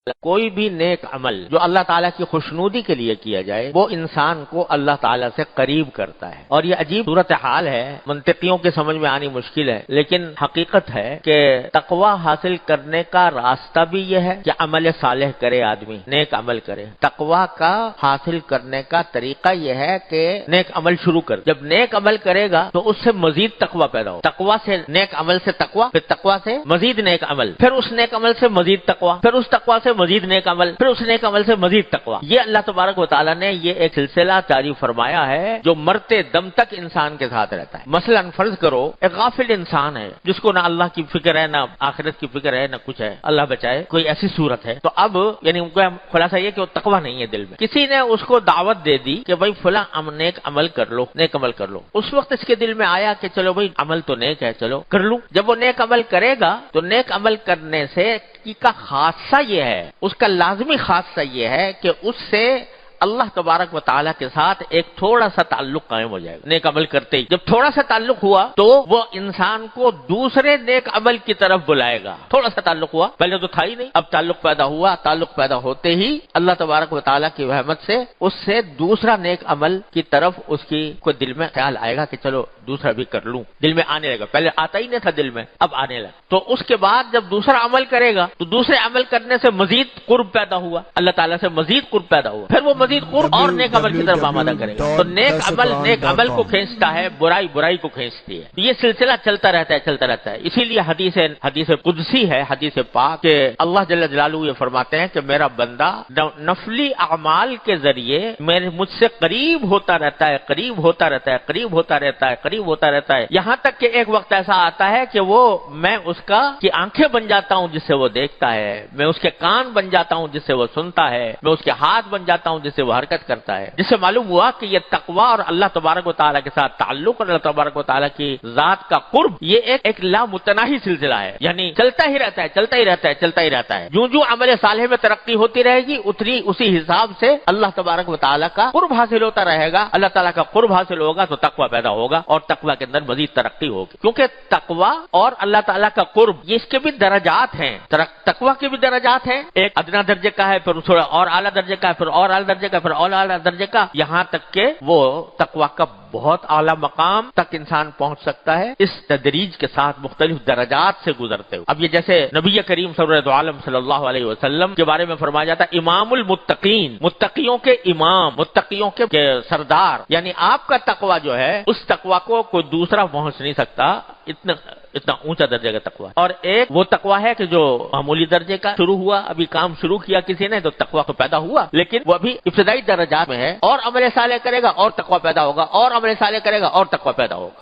کوئی بھی نیک عمل جو اللہ تعالیٰ کی خوشنودی کے لیے کیا جائے وہ انسان کو اللہ تعالیٰ سے قریب کرتا ہے. اور یہ عجیب صورتحال ہے، منطقیوں کے سمجھ میں آنی مشکل ہے، لیکن حقیقت ہے کہ تقوی حاصل کرنے کا راستہ بھی یہ ہے کہ عمل صالح کرے، آدمی نیک عمل کرے. تقوی کا حاصل کرنے کا طریقہ یہ ہے کہ نیک عمل شروع کر. جب نیک عمل کرے گا تو اس سے مزید تقوی پیدا ہو. تقوی سے نیک عمل سے تقوی، پھر تقوی سے مزید نیک عمل، پھر اس نیک عمل سے مزید تقوی، پھر اس تقوی سے مزید نیک عمل، پھر اس نیک عمل سے مزید تقوی. یہ اللہ تبارک و تعالیٰ نے یہ ایک سلسلہ جاری فرمایا ہے جو مرتے دم تک انسان کے ساتھ رہتا ہے. مثلا فرض کرو ایک غافل انسان ہے جس کو نہ اللہ کی فکر ہے، نہ آخرت کی فکر ہے، نہ کچھ ہے، اللہ بچائے، کوئی ایسی صورت ہے. تو اب یعنی خلاصہ یہ کہ وہ تقوی نہیں ہے دل میں. کسی نے اس کو دعوت دے دی کہ بھائی فلاں نیک عمل کر لو، نیک عمل کر لو. اس وقت اس کے دل میں آیا کہ چلو بھائی عمل تو نیک ہے، چلو کر لوں. جب وہ نیک عمل کرے گا تو نیک عمل کرنے سے کا خاصہ یہ ہے، اس کا لازمی خاصہ یہ ہے کہ اس سے اللہ تبارک و تعالیٰ کے ساتھ ایک تھوڑا سا تعلق قائم ہو جائے گا. نیک عمل کرتے ہی جب تھوڑا سا تعلق ہوا تو وہ انسان کو دوسرے نیک عمل کی طرف بلائے گا. تھوڑا سا تعلق ہوا، پہلے تو تھا ہی نہیں، اب تعلق پیدا ہوا. تعلق پیدا ہوتے ہی اللہ تبارک و تعالیٰ کی رحمت سے اس سے دوسرا نیک عمل کی طرف اس کی کو دل میں خیال آئے گا کہ چلو دوسرا بھی کر لوں. دل میں آنے لگا، پہلے آتا ہی نہیں تھا دل میں، اب آنے لگا. تو اس کے بعد جب دوسرا عمل کرے گا تو دوسرے عمل کرنے سے مزید قرب پیدا ہوا، اللہ تعالیٰ سے مزید قرب پیدا ہوا، پھر وہ مزید قرب اور نیک عمل کی طرف آمادہ کرے گا. تو نیک عمل کو کھینچتا ہے، برائی کو کھینچتی ہے. یہ سلسلہ چلتا رہتا ہے. اسی لیے حدیث قدسی ہے، حدیث پاک کہ اللہ جل جلالہ یہ فرماتے ہیں کہ میرا بندہ نفلی اعمال کے ذریعے مجھ سے قریب ہوتا رہتا ہے، یہاں تک کہ ایک وقت ایسا آتا ہے کہ میں اس کی آنکھیں بن جاتا ہوں جس سے وہ دیکھتا ہے، میں اس کے کان بن جاتا ہوں جس سے وہ سنتا ہے، میں اس کے ہاتھ بن جاتا ہوں جس سے وہ حرکت کرتا ہے. جس سے معلوم ہوا کہ یہ تقوی اور اللہ تبارک و تعالیٰ کے ساتھ تعلق اور اللہ تبارک و تعالیٰ کی ذات کا قرب یہ ایک لامتناہی سلسلہ ہے. یعنی چلتا ہی رہتا ہے. جو عمل صالح میں ترقی ہوتی رہے گی اسی حساب سے اللہ تبارک و تعالیٰ کا قرب حاصل ہوتا رہے گا. اللہ تعالیٰ کا قرب حاصل ہوگا تو تقوی پیدا ہوگا اور تقوی کے اندر مزید ترقی ہوگی. کیونکہ تقوی اور اللہ تعالیٰ کا قرب یہ اس کے بھی درجات ہیں. تقوی کے بھی درجات ہیں، ایک ادنا درجے کا ہے، پھر تھوڑا اور اعلیٰ درجے کا ہے، پھر اور اعلیٰ درجے کا، پھر اور اعلیٰ درجے کا، یہاں تک کہ وہ تقوی کا بہت اعلیٰ مقام تک انسان پہنچ سکتا ہے اس تدریج کے ساتھ مختلف درجات سے گزرتے ہوئے. اب یہ جیسے نبی کریم عالم صلی اللہ علیہ وسلم کے بارے میں فرمایا جاتا ہے امام المتقین، متقیوں کے امام، متقیوں کے سردار. یعنی آپ کا تقوی جو ہے اس تقوی کو کوئی دوسرا پہنچ نہیں سکتا، اتنا اونچا درجے کا تقوی. اور ایک وہ تقوی ہے کہ جو معمولی درجے کا شروع ہوا، ابھی کام شروع کیا کسی نے تو تقوی تو پیدا ہوا، لیکن وہ ابھی ابتدائی درجات میں ہے. اور عمل صالح کرے گا اور تقوی پیدا ہوگا، اور عمل صالح کرے گا اور تقوی پیدا ہوگا.